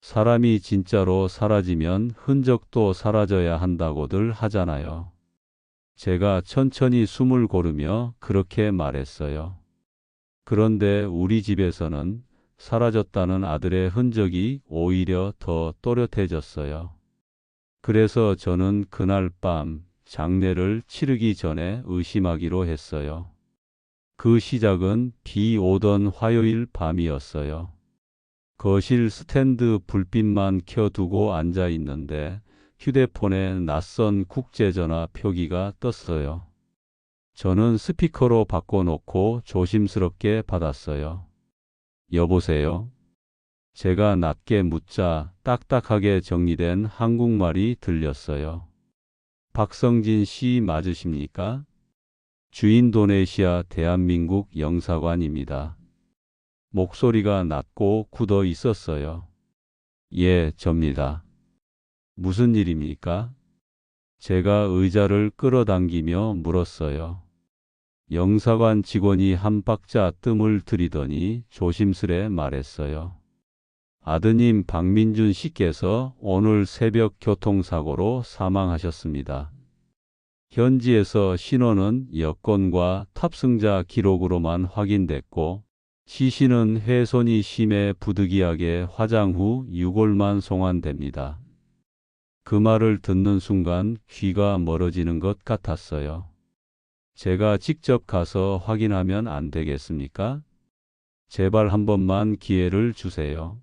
사람이 진짜로 사라지면 흔적도 사라져야 한다고들 하잖아요. 제가 천천히 숨을 고르며 그렇게 말했어요. 그런데 우리 집에서는 사라졌다는 아들의 흔적이 오히려 더 또렷해졌어요. 그래서 저는 그날 밤 장례를 치르기 전에 의심하기로 했어요. 그 시작은 비 오던 화요일 밤이었어요. 거실 스탠드 불빛만 켜두고 앉아 있는데 휴대폰에 낯선 국제전화 표기가 떴어요. 저는 스피커로 바꿔놓고 조심스럽게 받았어요. 여보세요? 제가 낮게 묻자 딱딱하게 정리된 한국말이 들렸어요. 박성진 씨 맞으십니까? 주인도네시아 대한민국 영사관입니다. 목소리가 낮고 굳어 있었어요. 예, 접니다. 무슨 일입니까? 제가 의자를 끌어당기며 물었어요. 영사관 직원이 한 박자 뜸을 들이더니 조심스레 말했어요. 아드님 박민준 씨께서 오늘 새벽 교통사고로 사망하셨습니다. 현지에서 신원은 여권과 탑승자 기록으로만 확인됐고 시신은 훼손이 심해 부득이하게 화장 후 유골만 송환됩니다. 그 말을 듣는 순간 귀가 멀어지는 것 같았어요. 제가 직접 가서 확인하면 안 되겠습니까? 제발 한 번만 기회를 주세요.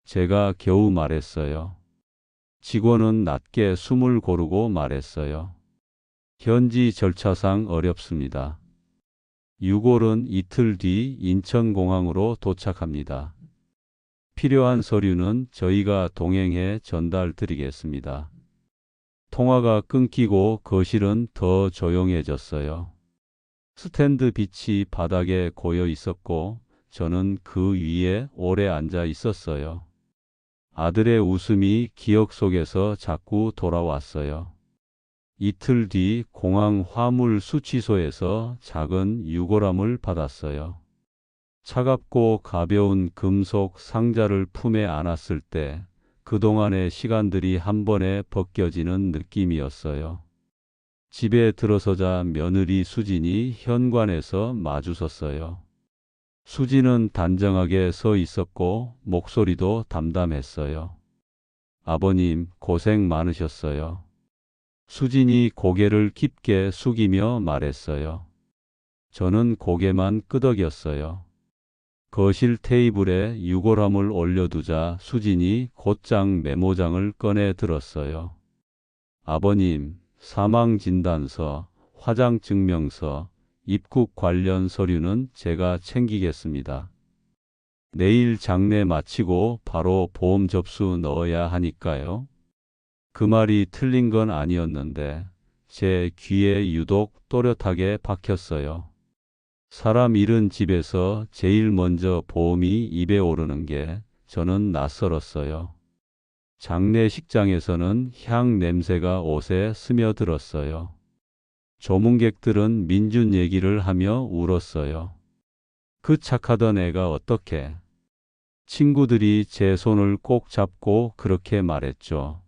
제가 겨우 말했어요. 직원은 낮게 숨을 고르고 말했어요. 현지 절차상 어렵습니다. 유골은 이틀 뒤 인천공항으로 도착합니다. 필요한 서류는 저희가 동행해 전달 드리겠습니다. 통화가 끊기고 거실은 더 조용해졌어요. 스탠드 빛이 바닥에 고여 있었고 저는 그 위에 오래 앉아 있었어요. 아들의 웃음이 기억 속에서 자꾸 돌아왔어요. 이틀 뒤 공항 화물 수취소에서 작은 유골함을 받았어요. 차갑고 가벼운 금속 상자를 품에 안았을 때 그동안의 시간들이 한 번에 벗겨지는 느낌이었어요. 집에 들어서자 며느리 수진이 현관에서 마주섰어요. 수진은 단정하게 서 있었고 목소리도 담담했어요. 아버님 고생 많으셨어요. 수진이 고개를 깊게 숙이며 말했어요. 저는 고개만 끄덕였어요. 거실 테이블에 유골함을 올려두자 수진이 곧장 메모장을 꺼내 들었어요. 아버님, 사망진단서, 화장증명서, 입국 관련 서류는 제가 챙기겠습니다. 내일 장례 마치고 바로 보험 접수 넣어야 하니까요. 그 말이 틀린 건 아니었는데 제 귀에 유독 또렷하게 박혔어요. 사람 잃은 집에서 제일 먼저 보험이 입에 오르는 게 저는 낯설었어요. 장례식장에서는 향 냄새가 옷에 스며들었어요. 조문객들은 민준 얘기를 하며 울었어요. 그 착하던 애가 어떻게? 친구들이 제 손을 꼭 잡고 그렇게 말했죠.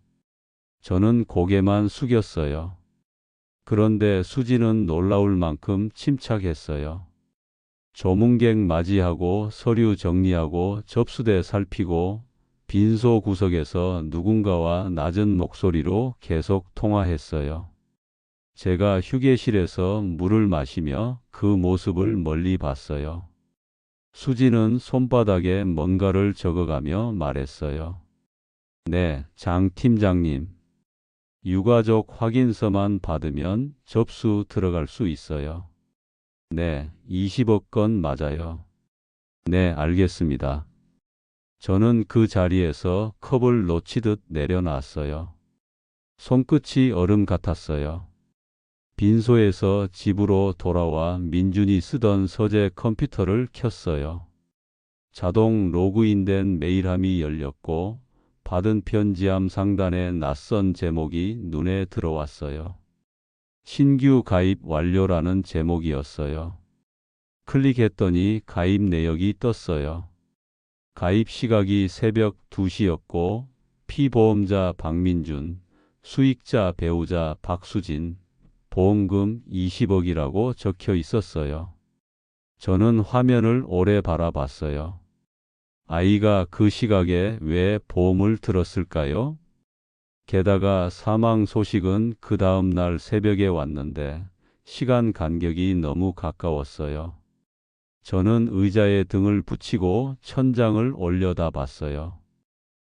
저는 고개만 숙였어요. 그런데 수지는 놀라울 만큼 침착했어요. 조문객 맞이하고 서류 정리하고 접수대 살피고 빈소 구석에서 누군가와 낮은 목소리로 계속 통화했어요. 제가 휴게실에서 물을 마시며 그 모습을 멀리 봤어요. 수지는 손바닥에 뭔가를 적어가며 말했어요. 네, 장 팀장님. 유가족 확인서만 받으면 접수 들어갈 수 있어요. 네, 20억 건 맞아요. 네, 알겠습니다. 저는 그 자리에서 컵을 놓치듯 내려놨어요. 손끝이 얼음 같았어요. 빈소에서 집으로 돌아와 민준이 쓰던 서재 컴퓨터를 켰어요. 자동 로그인된 메일함이 열렸고 받은 편지함 상단에 낯선 제목이 눈에 들어왔어요. 신규 가입 완료라는 제목이었어요. 클릭했더니 가입 내역이 떴어요. 가입 시각이 새벽 2시였고 피보험자 박민준, 수익자 배우자 박수진, 보험금 20억이라고 적혀 있었어요. 저는 화면을 오래 바라봤어요. 아이가 그 시각에 왜 보험을 들었을까요? 게다가 사망 소식은 그 다음 날 새벽에 왔는데 시간 간격이 너무 가까웠어요. 저는 의자에 등을 붙이고 천장을 올려다 봤어요.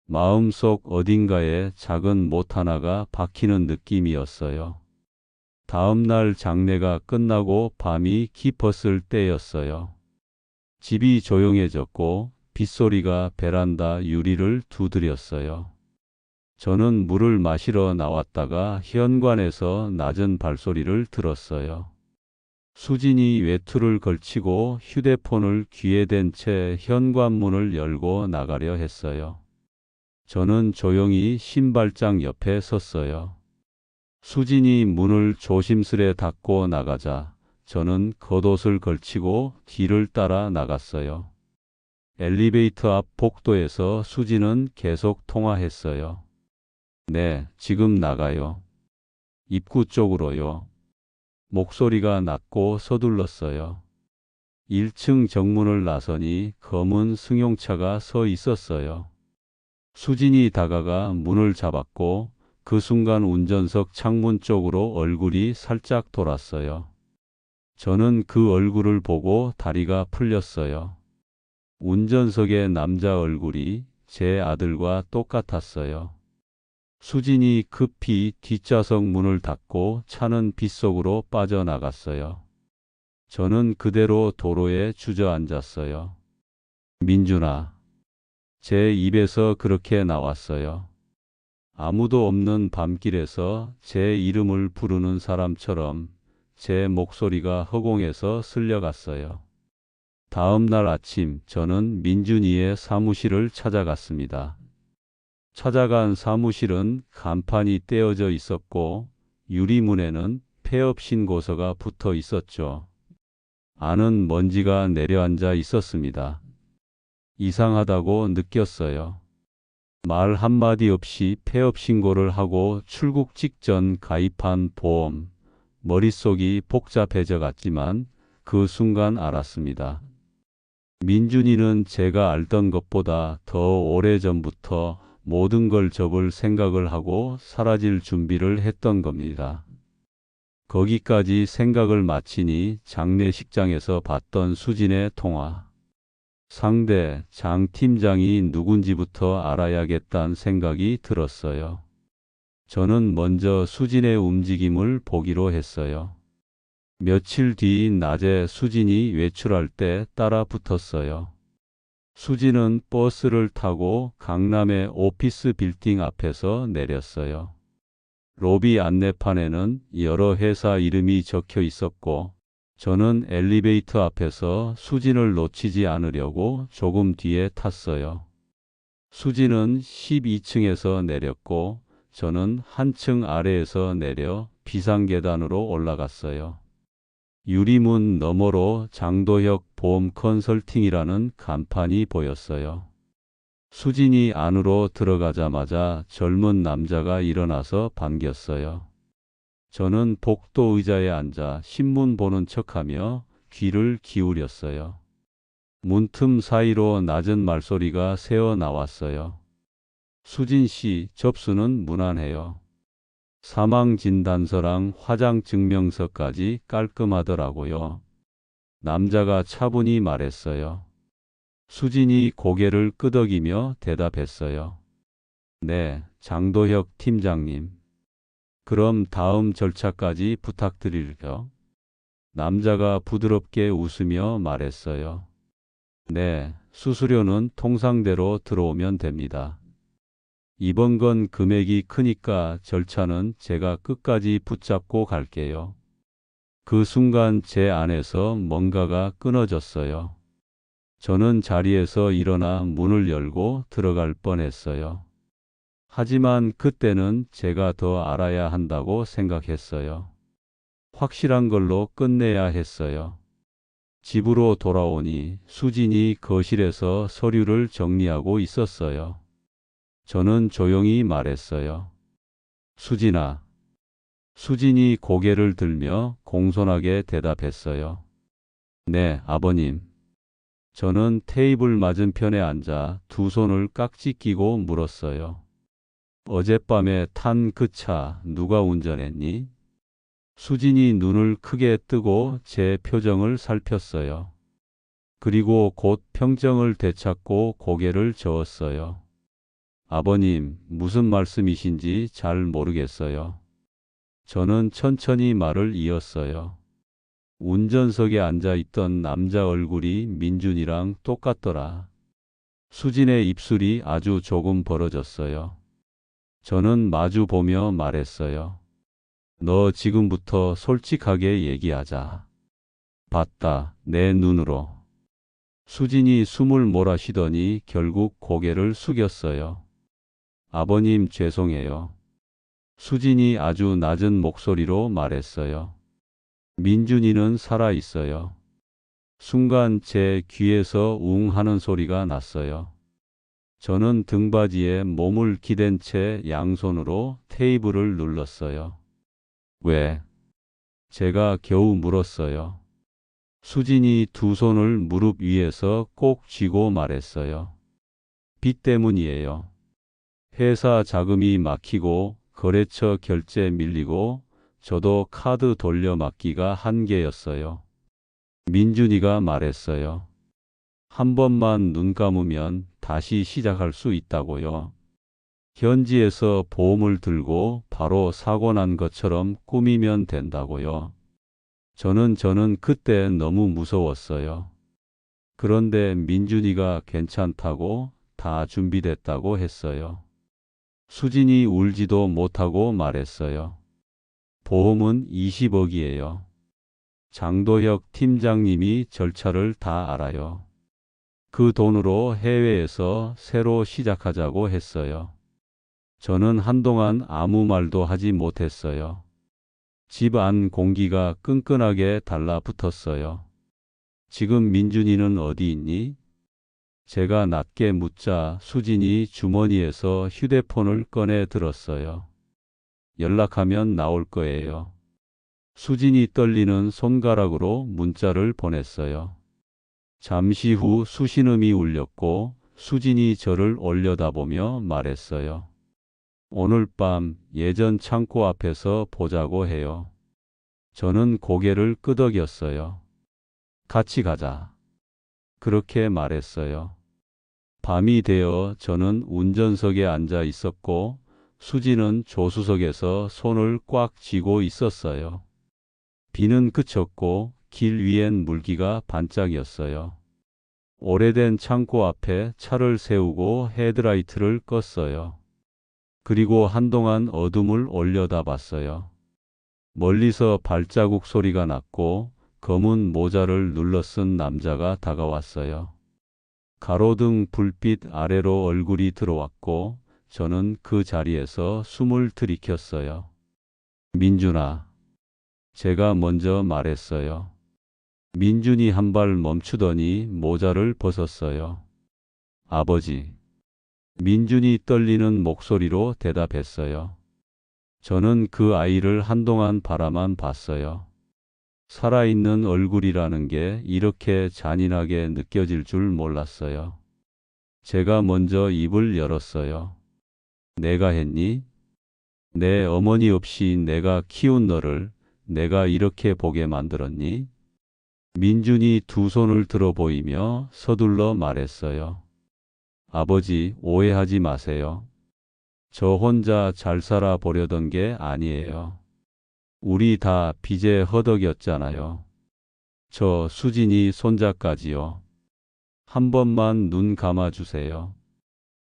마음속 어딘가에 작은 못 하나가 박히는 느낌이었어요. 다음 날 장례가 끝나고 밤이 깊었을 때였어요. 집이 조용해졌고 빗소리가 베란다 유리를 두드렸어요. 저는 물을 마시러 나왔다가 현관에서 낮은 발소리를 들었어요. 수진이 외투를 걸치고 휴대폰을 귀에 댄 채 현관문을 열고 나가려 했어요. 저는 조용히 신발장 옆에 섰어요. 수진이 문을 조심스레 닫고 나가자 저는 겉옷을 걸치고 뒤를 따라 나갔어요. 엘리베이터 앞 복도에서 수진은 계속 통화했어요. 네, 지금 나가요. 입구 쪽으로요. 목소리가 낮고 서둘렀어요. 1층 정문을 나서니 검은 승용차가 서 있었어요. 수진이 다가가 문을 잡았고 그 순간 운전석 창문 쪽으로 얼굴이 살짝 돌았어요. 저는 그 얼굴을 보고 다리가 풀렸어요. 운전석의 남자 얼굴이 제 아들과 똑같았어요. 수진이 급히 뒷좌석 문을 닫고 차는 빗속으로 빠져나갔어요. 저는 그대로 도로에 주저앉았어요. 민준아. 제 입에서 그렇게 나왔어요. 아무도 없는 밤길에서 제 이름을 부르는 사람처럼 제 목소리가 허공에서 쓸려갔어요. 다음 날 아침 저는 민준이의 사무실을 찾아갔습니다. 찾아간 사무실은 간판이 떼어져 있었고 유리문에는 폐업 신고서가 붙어 있었죠. 안은 먼지가 내려앉아 있었습니다. 이상하다고 느꼈어요. 말 한마디 없이 폐업 신고를 하고 출국 직전 가입한 보험. 머릿속이 복잡해져 갔지만 그 순간 알았습니다. 민준이는 제가 알던 것보다 더 오래전부터 모든 걸 접을 생각을 하고 사라질 준비를 했던 겁니다. 거기까지 생각을 마치니 장례식장에서 봤던 수진의 통화. 상대 장 팀장이 누군지부터 알아야겠다는 생각이 들었어요. 저는 먼저 수진의 움직임을 보기로 했어요. 며칠 뒤 낮에 수진이 외출할 때 따라 붙었어요. 수진은 버스를 타고 강남의 오피스 빌딩 앞에서 내렸어요. 로비 안내판에는 여러 회사 이름이 적혀 있었고 저는 엘리베이터 앞에서 수진을 놓치지 않으려고 조금 뒤에 탔어요. 수진은 12층에서 내렸고 저는 한층 아래에서 내려 비상계단으로 올라갔어요. 유리문 너머로 장도혁 보험 컨설팅이라는 간판이 보였어요. 수진이 안으로 들어가자마자 젊은 남자가 일어나서 반겼어요. 저는 복도 의자에 앉아 신문 보는 척하며 귀를 기울였어요. 문틈 사이로 낮은 말소리가 새어 나왔어요. 수진 씨, 접수는 무난해요. 사망진단서랑 화장증명서까지 깔끔하더라고요. 남자가 차분히 말했어요. 수진이 고개를 끄덕이며 대답했어요. 네, 장도혁 팀장님. 그럼 다음 절차까지 부탁드릴게요. 남자가 부드럽게 웃으며 말했어요. 네, 수수료는 통상대로 들어오면 됩니다. 이번 건 금액이 크니까 절차는 제가 끝까지 붙잡고 갈게요. 그 순간 제 안에서 뭔가가 끊어졌어요. 저는 자리에서 일어나 문을 열고 들어갈 뻔했어요. 하지만 그때는 제가 더 알아야 한다고 생각했어요. 확실한 걸로 끝내야 했어요. 집으로 돌아오니 수진이 거실에서 서류를 정리하고 있었어요. 저는 조용히 말했어요. 수진아. 수진이 고개를 들며 공손하게 대답했어요. 네, 아버님. 저는 테이블 맞은편에 앉아 두 손을 깍지 끼고 물었어요. 어젯밤에 탄 그 차 누가 운전했니? 수진이 눈을 크게 뜨고 제 표정을 살폈어요. 그리고 곧 평정을 되찾고 고개를 저었어요. 아버님, 무슨 말씀이신지 잘 모르겠어요. 저는 천천히 말을 이었어요. 운전석에 앉아 있던 남자 얼굴이 민준이랑 똑같더라. 수진의 입술이 아주 조금 벌어졌어요. 저는 마주 보며 말했어요. 너 지금부터 솔직하게 얘기하자. 봤다, 내 눈으로. 수진이 숨을 몰아쉬더니 결국 고개를 숙였어요. 아버님 죄송해요. 수진이 아주 낮은 목소리로 말했어요. 민준이는 살아 있어요. 순간 제 귀에서 웅 하는 소리가 났어요. 저는 등받이에 몸을 기댄 채 양손으로 테이블을 눌렀어요. 왜? 제가 겨우 물었어요. 수진이 두 손을 무릎 위에서 꼭 쥐고 말했어요. 빚 때문이에요. 회사 자금이 막히고 거래처 결제 밀리고 저도 카드 돌려막기가 한계였어요. 민준이가 말했어요. 한 번만 눈 감으면 다시 시작할 수 있다고요. 현지에서 보험을 들고 바로 사고 난 것처럼 꾸미면 된다고요. 저는 그때 너무 무서웠어요. 그런데 민준이가 괜찮다고 다 준비됐다고 했어요. 수진이 울지도 못하고 말했어요. 보험은 20억이에요. 장도혁 팀장님이 절차를 다 알아요. 그 돈으로 해외에서 새로 시작하자고 했어요. 저는 한동안 아무 말도 하지 못했어요. 집 안 공기가 끈끈하게 달라붙었어요. 지금 민준이는 어디 있니? 제가 낮게 묻자 수진이 주머니에서 휴대폰을 꺼내 들었어요. 연락하면 나올 거예요. 수진이 떨리는 손가락으로 문자를 보냈어요. 잠시 후 수신음이 울렸고 수진이 저를 올려다보며 말했어요. 오늘 밤 예전 창고 앞에서 보자고 해요. 저는 고개를 끄덕였어요. 같이 가자. 그렇게 말했어요. 밤이 되어 저는 운전석에 앉아 있었고 수진은 조수석에서 손을 꽉 쥐고 있었어요. 비는 그쳤고 길 위엔 물기가 반짝였어요. 오래된 창고 앞에 차를 세우고 헤드라이트를 껐어요. 그리고 한동안 어둠을 올려다봤어요. 멀리서 발자국 소리가 났고 검은 모자를 눌러쓴 남자가 다가왔어요. 가로등 불빛 아래로 얼굴이 들어왔고 저는 그 자리에서 숨을 들이켰어요. 민준아. 제가 먼저 말했어요. 민준이 한 발 멈추더니 모자를 벗었어요. 아버지. 민준이 떨리는 목소리로 대답했어요. 저는 그 아이를 한동안 바라만 봤어요. 살아있는 얼굴이라는 게 이렇게 잔인하게 느껴질 줄 몰랐어요. 제가 먼저 입을 열었어요. 내가 했니? 내 어머니 없이 내가 키운 너를 내가 이렇게 보게 만들었니? 민준이 두 손을 들어 보이며 서둘러 말했어요. 아버지, 오해하지 마세요. 저 혼자 잘 살아 보려던 게 아니에요. 우리 다 빚에 허덕였잖아요. 저 수진이 손자까지요. 한 번만 눈 감아주세요.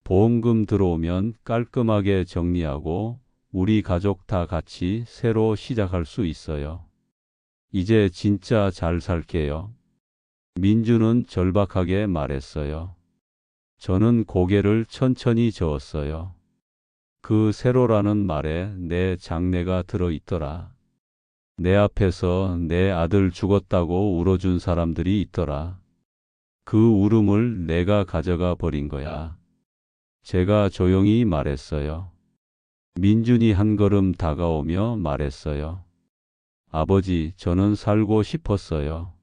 보험금 들어오면 깔끔하게 정리하고 우리 가족 다 같이 새로 시작할 수 있어요. 이제 진짜 잘 살게요. 민주는 절박하게 말했어요. 저는 고개를 천천히 저었어요. 그 새로라는 말에 내 장래가 들어있더라. 내 앞에서 내 아들 죽었다고 울어준 사람들이 있더라. 그 울음을 내가 가져가 버린 거야. 제가 조용히 말했어요. 민준이 한 걸음 다가오며 말했어요. 아버지, 저는 살고 싶었어요.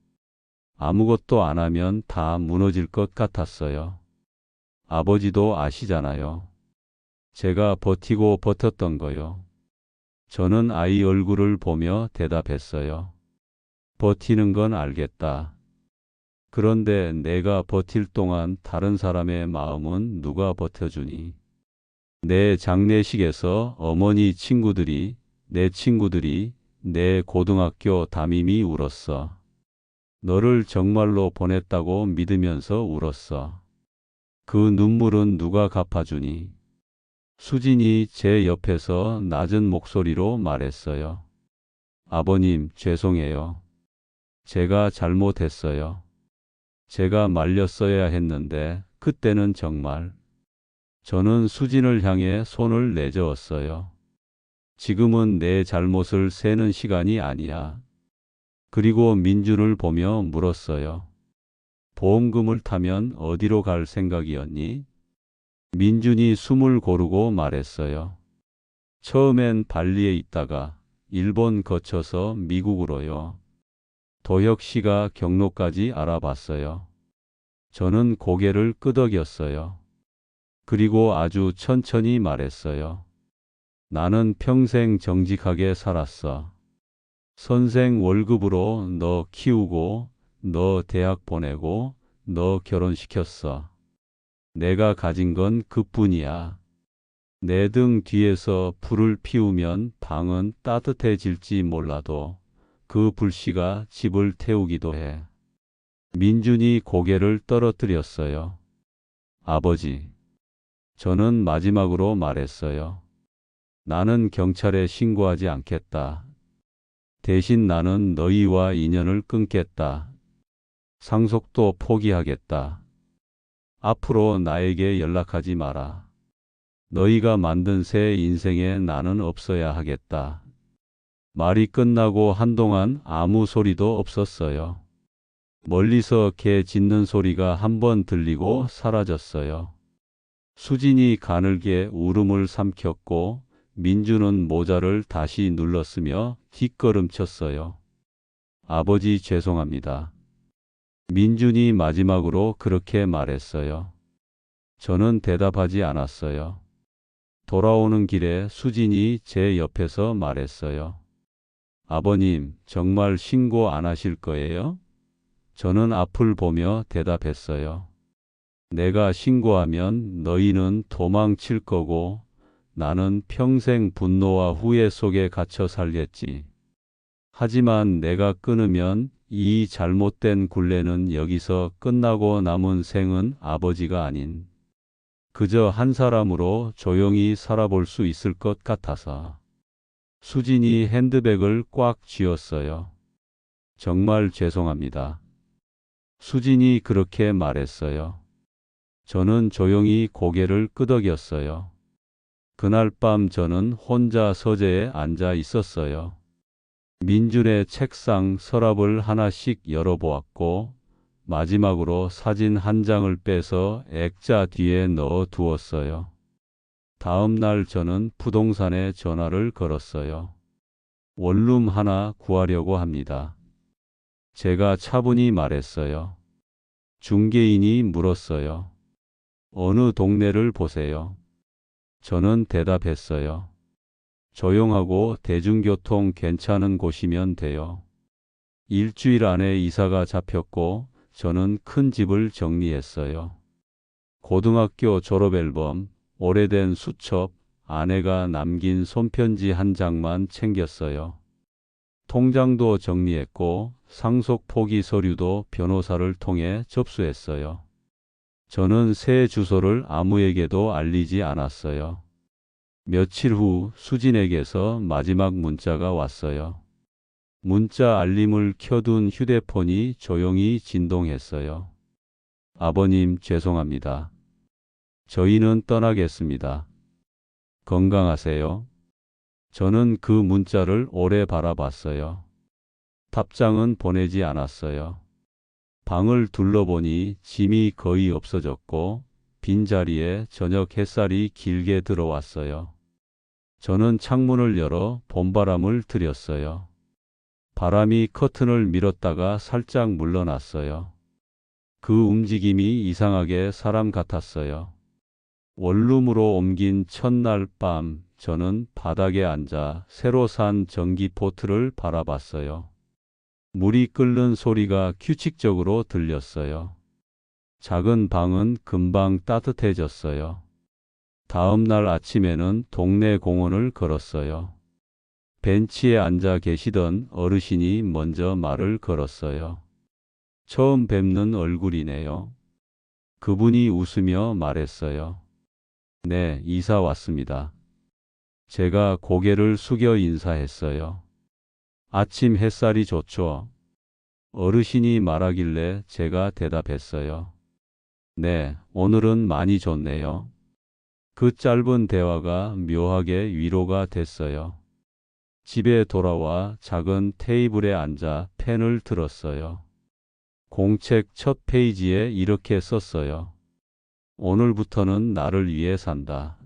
아무것도 안 하면 다 무너질 것 같았어요. 아버지도 아시잖아요. 제가 버티고 버텼던 거요. 저는 아이 얼굴을 보며 대답했어요. 버티는 건 알겠다. 그런데 내가 버틸 동안 다른 사람의 마음은 누가 버텨주니? 내 장례식에서 어머니 친구들이, 내 친구들이, 내 고등학교 담임이 울었어. 너를 정말로 보냈다고 믿으면서 울었어. 그 눈물은 누가 갚아주니? 수진이 제 옆에서 낮은 목소리로 말했어요. 아버님, 죄송해요. 제가 잘못했어요. 제가 말렸어야 했는데, 그때는 정말. 저는 수진을 향해 손을 내저었어요. 지금은 내 잘못을 세는 시간이 아니야. 그리고 민준을 보며 물었어요. 보험금을 타면 어디로 갈 생각이었니? 민준이 숨을 고르고 말했어요. 처음엔 발리에 있다가 일본 거쳐서 미국으로요. 도혁 씨가 경로까지 알아봤어요. 저는 고개를 끄덕였어요. 그리고 아주 천천히 말했어요. 나는 평생 정직하게 살았어. 선생 월급으로 너 키우고, 너 대학 보내고, 너 결혼시켰어. 내가 가진 건 그뿐이야. 내 등 뒤에서 불을 피우면 방은 따뜻해질지 몰라도 그 불씨가 집을 태우기도 해. 민준이 고개를 떨어뜨렸어요. 아버지, 저는 마지막으로 말했어요. 나는 경찰에 신고하지 않겠다. 대신 나는 너희와 인연을 끊겠다. 상속도 포기하겠다. 앞으로 나에게 연락하지 마라. 너희가 만든 새 인생에 나는 없어야 하겠다. 말이 끝나고 한동안 아무 소리도 없었어요. 멀리서 개 짖는 소리가 한번 들리고 사라졌어요. 수진이 가늘게 울음을 삼켰고 민주는 모자를 다시 눌렀으며 뒷걸음쳤어요. 아버지 죄송합니다. 민준이 마지막으로 그렇게 말했어요. 저는 대답하지 않았어요. 돌아오는 길에 수진이 제 옆에서 말했어요. 아버님, 정말 신고 안 하실 거예요? 저는 앞을 보며 대답했어요. 내가 신고하면 너희는 도망칠 거고 나는 평생 분노와 후회 속에 갇혀 살겠지. 하지만 내가 끊으면 이 잘못된 굴레는 여기서 끝나고 남은 생은 아버지가 아닌 그저 한 사람으로 조용히 살아볼 수 있을 것 같아서. 수진이 핸드백을 꽉 쥐었어요. 정말 죄송합니다. 수진이 그렇게 말했어요. 저는 조용히 고개를 끄덕였어요. 그날 밤 저는 혼자 서재에 앉아 있었어요. 민준의 책상 서랍을 하나씩 열어보았고 마지막으로 사진 한 장을 빼서 액자 뒤에 넣어 두었어요. 다음 날 저는 부동산에 전화를 걸었어요. 원룸 하나 구하려고 합니다. 제가 차분히 말했어요. 중개인이 물었어요. 어느 동네를 보세요? 저는 대답했어요. 조용하고 대중교통 괜찮은 곳이면 돼요. 일주일 안에 이사가 잡혔고 저는 큰 집을 정리했어요. 고등학교 졸업앨범, 오래된 수첩, 아내가 남긴 손편지 한 장만 챙겼어요. 통장도 정리했고 상속 포기 서류도 변호사를 통해 접수했어요. 저는 새 주소를 아무에게도 알리지 않았어요. 며칠 후 수진에게서 마지막 문자가 왔어요. 문자 알림을 켜둔 휴대폰이 조용히 진동했어요. 아버님 죄송합니다. 저희는 떠나겠습니다. 건강하세요. 저는 그 문자를 오래 바라봤어요. 답장은 보내지 않았어요. 방을 둘러보니 짐이 거의 없어졌고 빈자리에 저녁 햇살이 길게 들어왔어요. 저는 창문을 열어 봄바람을 들였어요. 바람이 커튼을 밀었다가 살짝 물러났어요. 그 움직임이 이상하게 사람 같았어요. 원룸으로 옮긴 첫날 밤, 저는 바닥에 앉아 새로 산 전기포트를 바라봤어요. 물이 끓는 소리가 규칙적으로 들렸어요. 작은 방은 금방 따뜻해졌어요. 다음 날 아침에는 동네 공원을 걸었어요. 벤치에 앉아 계시던 어르신이 먼저 말을 걸었어요. 처음 뵙는 얼굴이네요. 그분이 웃으며 말했어요. 네, 이사 왔습니다. 제가 고개를 숙여 인사했어요. 아침 햇살이 좋죠? 어르신이 말하길래 제가 대답했어요. 네, 오늘은 많이 좋네요. 그 짧은 대화가 묘하게 위로가 됐어요. 집에 돌아와 작은 테이블에 앉아 펜을 들었어요. 공책 첫 페이지에 이렇게 썼어요. 오늘부터는 나를 위해 산다.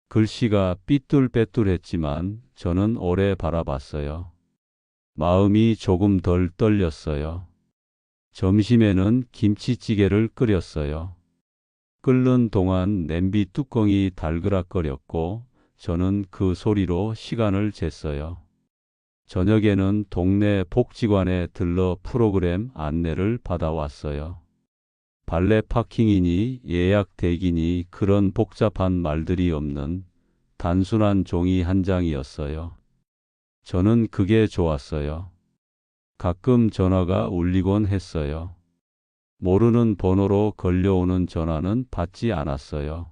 글씨가 삐뚤빼뚤했지만 저는 오래 바라봤어요. 마음이 조금 덜 떨렸어요. 점심에는 김치찌개를 끓였어요. 끓는 동안 냄비 뚜껑이 달그락거렸고 저는 그 소리로 시간을 쟀어요. 저녁에는 동네 복지관에 들러 프로그램 안내를 받아왔어요. 발레 파킹이니 예약 대기니 그런 복잡한 말들이 없는 단순한 종이 한 장이었어요. 저는 그게 좋았어요. 가끔 전화가 울리곤 했어요. 모르는 번호로 걸려오는 전화는 받지 않았어요.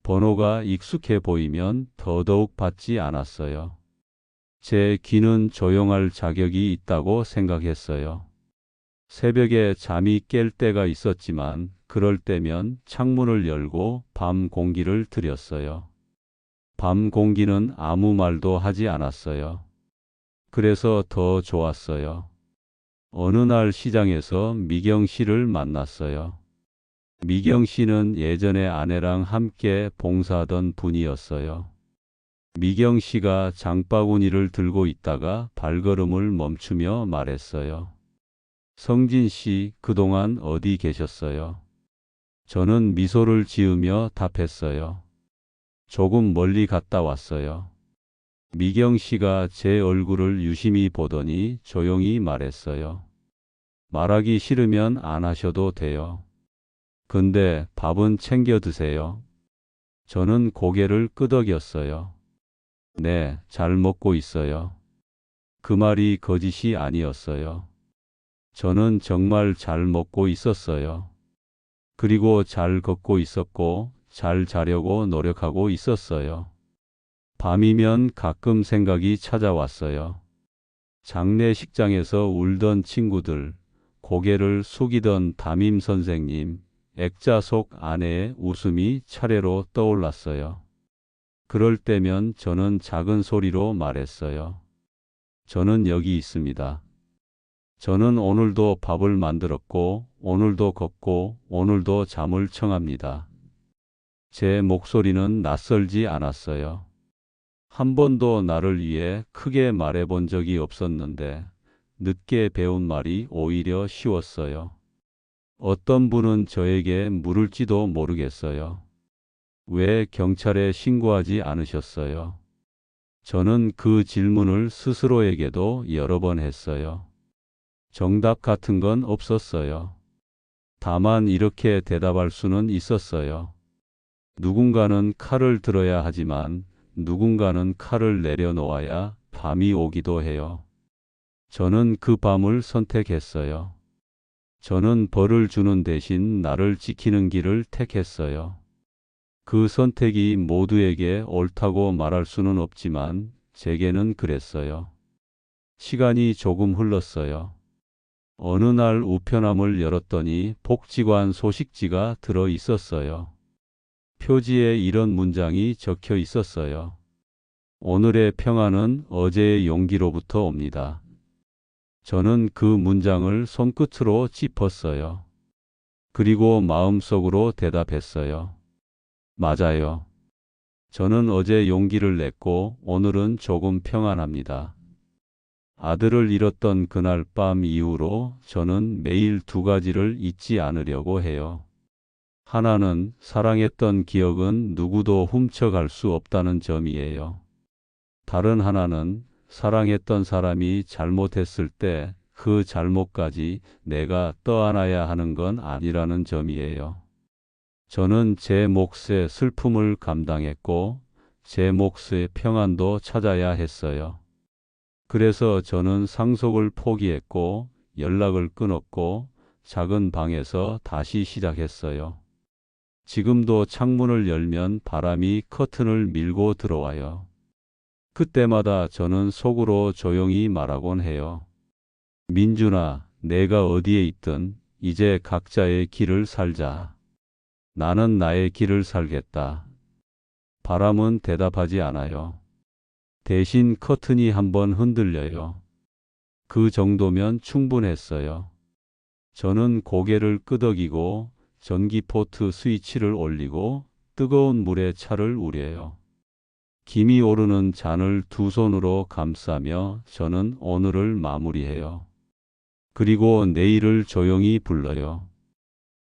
번호가 익숙해 보이면 더더욱 받지 않았어요. 제 귀는 조용할 자격이 있다고 생각했어요. 새벽에 잠이 깰 때가 있었지만 그럴 때면 창문을 열고 밤 공기를 들였어요. 밤 공기는 아무 말도 하지 않았어요. 그래서 더 좋았어요. 어느 날 시장에서 미경 씨를 만났어요. 미경 씨는 예전에 아내랑 함께 봉사하던 분이었어요. 미경 씨가 장바구니를 들고 있다가 발걸음을 멈추며 말했어요. 성진 씨, 그동안 어디 계셨어요? 저는 미소를 지으며 답했어요. 조금 멀리 갔다 왔어요. 미경 씨가 제 얼굴을 유심히 보더니 조용히 말했어요. 말하기 싫으면 안 하셔도 돼요. 근데 밥은 챙겨 드세요. 저는 고개를 끄덕였어요. 네, 잘 먹고 있어요. 그 말이 거짓이 아니었어요. 저는 정말 잘 먹고 있었어요. 그리고 잘 걷고 있었고, 잘 자려고 노력하고 있었어요. 밤이면 가끔 생각이 찾아왔어요. 장례식장에서 울던 친구들, 고개를 숙이던 담임 선생님, 액자 속 아내의 웃음이 차례로 떠올랐어요. 그럴 때면 저는 작은 소리로 말했어요. 저는 여기 있습니다. 저는 오늘도 밥을 만들었고, 오늘도 걷고, 오늘도 잠을 청합니다. 제 목소리는 낯설지 않았어요. 한 번도 나를 위해 크게 말해본 적이 없었는데, 늦게 배운 말이 오히려 쉬웠어요. 어떤 분은 저에게 물을지도 모르겠어요. 왜 경찰에 신고하지 않으셨어요? 저는 그 질문을 스스로에게도 여러 번 했어요. 정답 같은 건 없었어요. 다만 이렇게 대답할 수는 있었어요. 누군가는 칼을 들어야 하지만 누군가는 칼을 내려놓아야 밤이 오기도 해요. 저는 그 밤을 선택했어요. 저는 벌을 주는 대신 나를 지키는 길을 택했어요. 그 선택이 모두에게 옳다고 말할 수는 없지만 제게는 그랬어요. 시간이 조금 흘렀어요. 어느 날 우편함을 열었더니 복지관 소식지가 들어 있었어요. 표지에 이런 문장이 적혀 있었어요. 오늘의 평화는 어제의 용기로부터 옵니다. 저는 그 문장을 손끝으로 짚었어요. 그리고 마음속으로 대답했어요. 맞아요. 저는 어제 용기를 냈고 오늘은 조금 평안합니다. 아들을 잃었던 그날 밤 이후로 저는 매일 두 가지를 잊지 않으려고 해요. 하나는 사랑했던 기억은 누구도 훔쳐갈 수 없다는 점이에요. 다른 하나는 사랑했던 사람이 잘못했을 때 그 잘못까지 내가 떠안아야 하는 건 아니라는 점이에요. 저는 제 몫의 슬픔을 감당했고 제 몫의 평안도 찾아야 했어요. 그래서 저는 상속을 포기했고 연락을 끊었고 작은 방에서 다시 시작했어요. 지금도 창문을 열면 바람이 커튼을 밀고 들어와요. 그때마다 저는 속으로 조용히 말하곤 해요. 민준아, 내가 어디에 있든 이제 각자의 길을 살자. 나는 나의 길을 살겠다. 바람은 대답하지 않아요. 대신 커튼이 한번 흔들려요. 그 정도면 충분했어요. 저는 고개를 끄덕이고 전기포트 스위치를 올리고 뜨거운 물에 차를 우려요. 김이 오르는 잔을 두 손으로 감싸며 저는 오늘을 마무리해요. 그리고 내일을 조용히 불러요.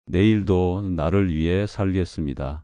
내일도 나를 위해 살겠습니다.